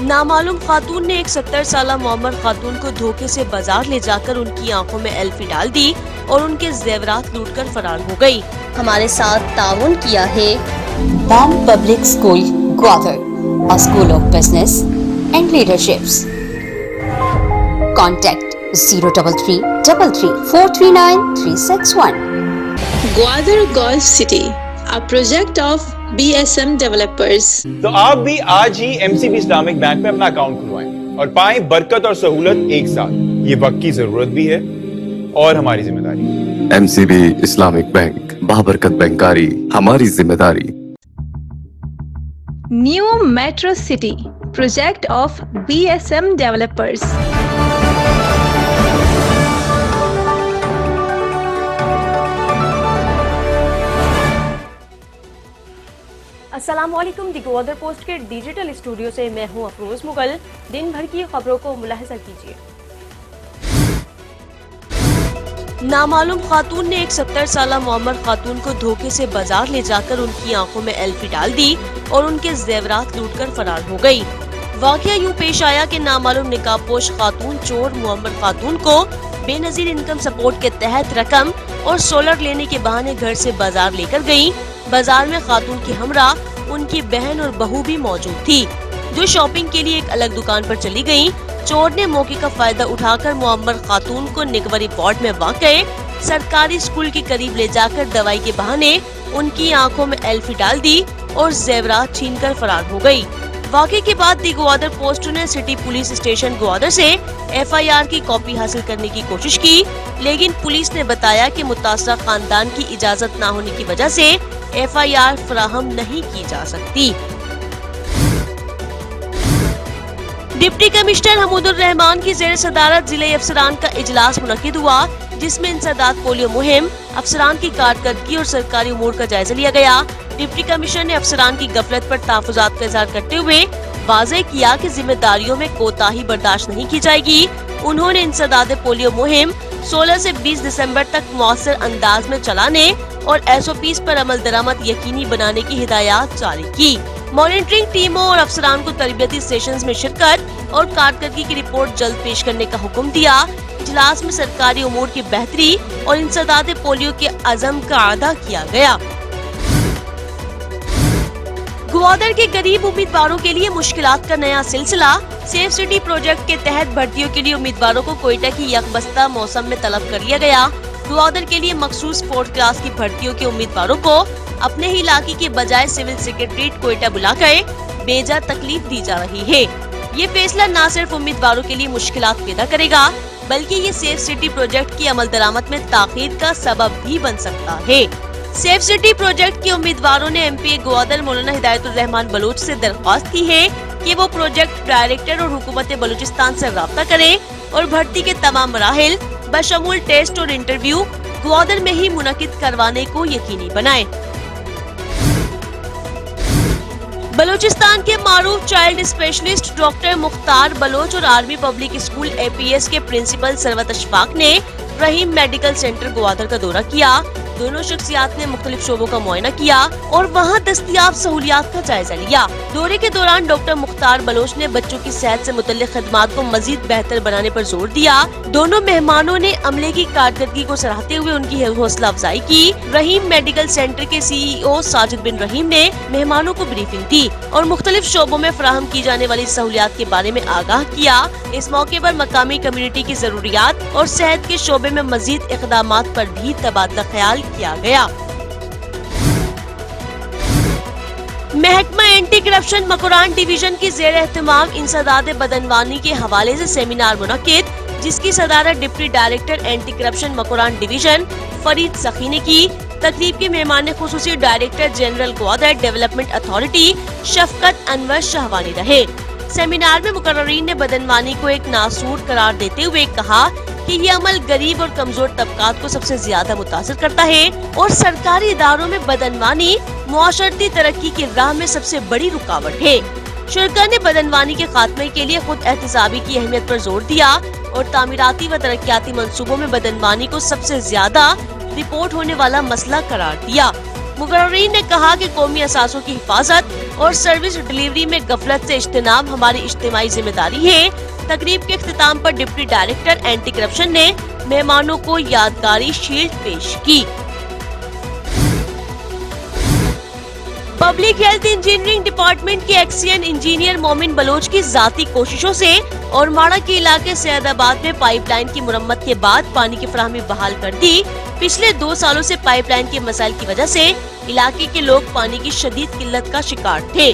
नामालूम खातून ने एक 70 साला मोहम्मद खातून को धोखे से बाजार ले जाकर उनकी आंखों में एल्फी डाल दी और उनके जेवरात लूटकर फरार हो गई। हमारे साथ ताउन किया है दाम public school Gwadar, a school of business and leaderships. Contact 03333439361. Gwadar Golf City, a project of BSM developers. तो आप भी आज ही MCB इस्लामिक बैंक में अपना अकाउंट खुलवाएं और पाएं बरकत और सहूलत एक साथ। ये वक्त की जरूरत भी है और हमारी जिम्मेदारी। MCB इस्लामिक बैंक, बाबरकत बैंकारी हमारी जिम्मेदारी। New Metro City, project of BSM developers. अस्सलामुअलैकुम। दी ग्वादर पोस्ट के डिजिटल स्टूडियो से मैं हूं अफरोज मुगल। दिन भर की खबरों को मुलाहिजा कीजिए। नामालूम खातून ने एक 70 साला मोहम्मद खातून को धोखे से बाजार ले जाकर उनकी आंखों में एल्फी डाल दी और उनके जेवरात लूटकर फरार हो गई। वाकया यूं पेश आया कि नामालूम निकाबपोश खातून चोर मोहम्मद खातून को बेनजीर इनकम सपोर्ट के तहत रकम और सोलर लेने के बहाने घर से बाजार लेकर गयी। बाजार में खातून की हमरा उनकी बहन और बहू भी मौजूद थी, जो शॉपिंग के लिए एक अलग दुकान पर चली गयी। चोर ने मौके का फायदा उठाकर मोहम्मद खातून को निकवरी वार्ड में वाक़े सरकारी स्कूल के करीब ले जाकर दवाई के बहाने उनकी आंखों में एल्फी डाल दी और जेवरात छीनकर फरार हो गई। वाक़े के बाद दी ग्वादर पोस्ट ने सिटी पुलिस स्टेशन ग्वादर से FIR की कॉपी हासिल करने की कोशिश की, लेकिन पुलिस ने बताया कि मुतासरा खानदान की इजाजत न होने की वजह से FIR फराहम नहीं की जा सकती। डिप्टी कमिश्नर हमूदुर रहमान की जेर सदारत जिले अफसरान का इजलास मुनक्किद हुआ, जिसमें इंसदाद पोलियो मुहिम, अफसरान की कारकर्दगी और सरकारी उमूर का जायजा लिया गया। डिप्टी कमिश्नर ने अफसरान की गफलत पर तहफ़्फ़ुज़ात का इज़हार करते हुए वाज़ेह किया कि जिम्मेदारियों में कोताही बर्दाश्त नहीं की जाएगी। उन्होंने इंसदाद पोलियो मुहिम 16 से 20 दिसंबर तक मौसर अंदाज में चलाने और SOPs पर अमल दरामद यकीनी बनाने की हिदायत जारी की। मॉनिटरिंग टीमों और अफसरान को तरबियती सेशंस में शिरकत और कारकर्दगी की रिपोर्ट जल्द पेश करने का हुक्म दिया। इजलास में सरकारी उमूर की बेहतरी और इंसदाद पोलियो के अज़म का अदा किया गया। ग्वादर के गरीब उम्मीदवारों के लिए मुश्किलात का नया सिलसिला। सेफ सिटी प्रोजेक्ट के तहत भर्तियों के लिए उम्मीदवारों को कोयटा की यकबस्ता मौसम में तलब कर लिया गया। ग्वादर के लिए मखसूस 4th क्लास की भर्तियों के उम्मीदवारों को अपने ही इलाके के बजाय सिविल सेक्रेटरीट कोयटा बुलाकर बेजा तकलीफ दी जा रही है। ये फैसला न सिर्फ उम्मीदवारों के लिए मुश्किलात पैदा करेगा, बल्कि ये सेफ सिटी प्रोजेक्ट की अमल दरामद में ताखीर का सबब भी बन सकता है। सेफ सिटी प्रोजेक्ट के उम्मीदवारों ने MPA ग्वादर मौलाना हिदायतुर रहमान बलोच से दरख्वास्त की है कि वो प्रोजेक्ट डायरेक्टर और हुकूमत बलूचिस्तान से राब्ता करें और भर्ती के तमाम मराहिल बशमूल टेस्ट और इंटरव्यू ग्वादर में ही मुनक्किद करवाने को यकीनी बनाएं। बलूचिस्तान के मारूफ child specialist doctor Mukhtar Baloch और आर्मी पब्लिक स्कूल APS के प्रिंसिपल सरवत अशफाक ने रहीम मेडिकल सेंटर ग्वादर का दौरा किया। दोनों शख्सियात ने मुख्तलिफ शोबों का मुआयना किया और वहाँ दस्तयाब सहूलियात का जायजा लिया। दौरे के दौरान डॉक्टर मुख्तार बलोच ने बच्चों की सेहत से मुतल्लिक खदमात को मजीद बेहतर बनाने पर जोर दिया। दोनों मेहमानों ने अमले की कारकर्दगी को सराहते हुए उनकी हौसला अफजाई की। रहीम मेडिकल सेंटर के CEO साजिद बिन रहीम ने मेहमानों को ब्रीफिंग दी और मुख्तलिफ शोबों में फराहम की जाने वाली सहूलियात के बारे में आगाह किया। इस मौके पर मकामी कम्युनिटी की जरूरियात और सेहत के शोबे में मजीद इक़दामात पर भी तबादला ख्याल किया गया। महकमा एंटी करप्शन मकुरान डिवीजन की जेर एहतमाम इंसदाद बदनवानी के हवाले से सेमिनार मुनक्किद, जिसकी सदारत deputy director anti corruption Makran division Farid Sakhi ने की। तकरीब के मेहमान खुसूसी director general Gwadar development authority Shafqat Anwar Shahwani रहे। सेमिनार में मुकर्ररीन ने बदनवानी को एक नासूर करार देते हुए कहा कि ये अमल गरीब और कमजोर तबकात को सबसे ज्यादा मुतासिर करता है और सरकारी इदारों में बदनवानी मुआशरती तरक्की की राह में सबसे बड़ी रुकावट है। शुरका ने बदनवानी के खात्मे के लिए खुद एहतसाबी की अहमियत पर जोर दिया और तामीराती व तरक्याती मंसूबों में बदनवानी को सबसे ज्यादा रिपोर्ट होने वाला मसला करार दिया। मुकर्ररीन ने कहा कि कौमी असासों की हिफाजत और सर्विस डिलीवरी में गफलत से इज्तिनाब हमारी इज्तिमाई जिम्मेदारी है। तकरीब के इख्तिताम पर डिप्टी डायरेक्टर एंटी करप्शन ने मेहमानों को यादगारी शील्ड पेश की। पब्लिक हेल्थ इंजीनियरिंग डिपार्टमेंट के एक्सीएन इंजीनियर मोमिन बलोच की जाती कोशिशों से और माड़ा के इलाके सैयदाबाद में पाइपलाइन की मुरम्मत के बाद पानी की फराहमी बहाल कर दी। पिछले 2 सालों से पाइपलाइन के मसाइल की वजह से इलाके के लोग पानी की शदीद किल्लत का शिकार थे।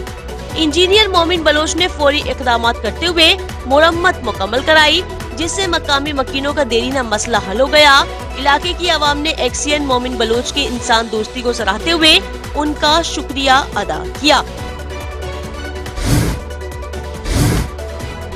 इंजीनियर मोमिन बलोच ने फौरी इक़दाम करते हुए मुरम्मत मुकम्मल कराई, जिससे मकामी मकीनों का देरीना मसला हल हो गया। इलाके की आवाम ने एक्सीएन मोमिन बलोच की इंसान दोस्ती को सराहते हुए उनका शुक्रिया अदा किया।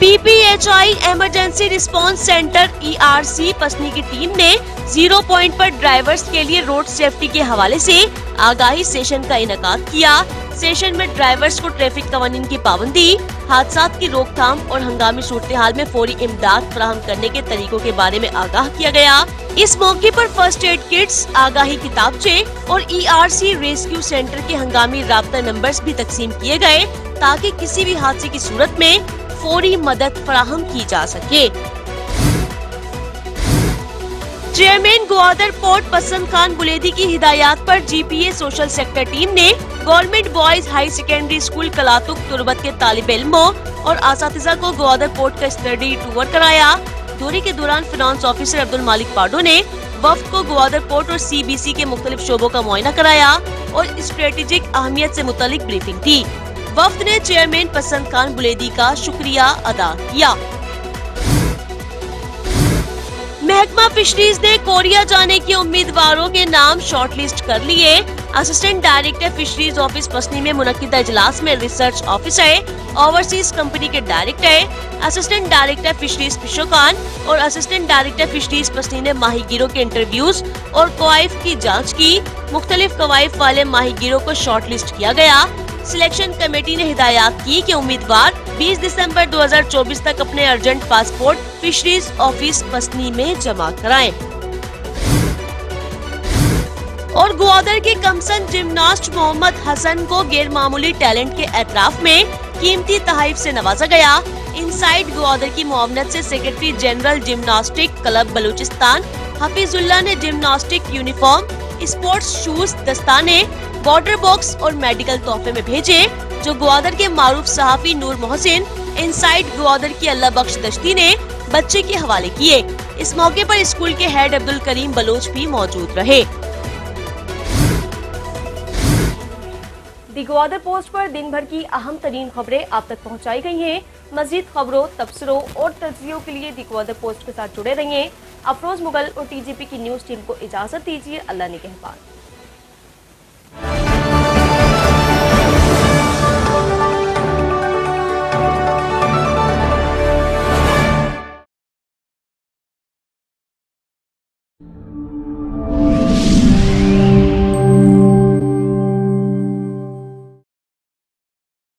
पीपीएचआई इमरजेंसी रिस्पांस सेंटर ERC पसनी की टीम ने 0 पॉइंट पर ड्राइवर्स के लिए रोड सेफ्टी के हवाले से आगाही सेशन का इनेकाद किया। सेशन में ड्राइवर्स को ट्रैफिक कवानीन की पाबंदी, हादसात की रोकथाम और हंगामी सूरत हाल में फौरी इमदाद फराहम करने के तरीकों के बारे में आगाह किया गया। इस मौके पर फर्स्ट एड किट्स, आगाही किताबचे और ERC रेस्क्यू सेंटर के हंगामी राब्ता नंबर्स भी तकसीम किए गए, ताकि किसी भी हादसे की सूरत में फौरी मदद फराहम की जा सके। चेयरमैन ग्वादर पोर्ट पसंद खान बुलेदी की हिदायत पर GPA सोशल सेक्टर टीम ने government boys high secondary school Kalatuk Turbat के तालिब इल्मों और असातिज़ा को ग्वादर पोर्ट का स्टडी टूर कराया। दौरे के दौरान फाइनेंस ऑफिसर अब्दुल मालिक पाडो ने वफ्द को ग्वादर पोर्ट और CBC के मुख्तलिफ शोबों का मुआयना कराया और स्ट्रेटेजिक अहमियत से मुतालिक ब्रीफिंग दी। वफ्द ने चेयरमैन पसंद खान बुलेदी का शुक्रिया अदा किया। महकमा फिशरीज ने कोरिया जाने के उम्मीदवारों के नाम शॉर्टलिस्ट कर लिए। असिस्टेंट डायरेक्टर फिशरीज ऑफिस पसनी में मुनक्किदा इजलास में रिसर्च ऑफिसर, ओवरसीज कंपनी के डायरेक्टर, असिस्टेंट डायरेक्टर फिशरीज पिशोकान और असिस्टेंट डायरेक्टर फिशरीज पसनी ने माहीगीरों के इंटरव्यूज और क्वाइफ की जांच की। मुख्तलिफ क्वाइफ वाले माहीगीरों को शॉर्टलिस्ट किया गया। सिलेक्शन कमेटी ने हिदायत की कि उम्मीदवार 20 दिसंबर 2024 तक अपने अर्जेंट पासपोर्ट फिशरीज ऑफिस पसनी में जमा कराएं। और ग्वादर के कमसन जिमनास्ट मोहम्मद हसन को गैर मामूली टैलेंट के एतराफ में कीमती तोहफे से नवाजा गया। इनसाइड ग्वादर की मुआवनत से secretary general gymnastic club Balochistan Hafizullah ने जिम्नास्टिक यूनिफॉर्म, स्पोर्ट्स शूज, दस्ताने, वाटर बॉक्स और मेडिकल तोहफे में भेजे, जो ग्वादर के मारूफ सहाफी नूर मोहसिन इनसाइड ग्वादर की अल्लाह बख्श दश्ती ने बच्चे के हवाले किए। इस मौके पर स्कूल के हेड अब्दुल करीम बलोच भी मौजूद रहे। दी ग्वादर पोस्ट पर दिन भर की अहम तरीन खबरें आप तक पहुंचाई गई हैं। मजीद खबरों, तबसरों और तज्जियों के लिए दी ग्वादर पोस्ट के साथ जुड़े रहिए। अफरोज मुगल और TGP की न्यूज टीम को इजाजत दीजिए। अल्लाह निगहबान।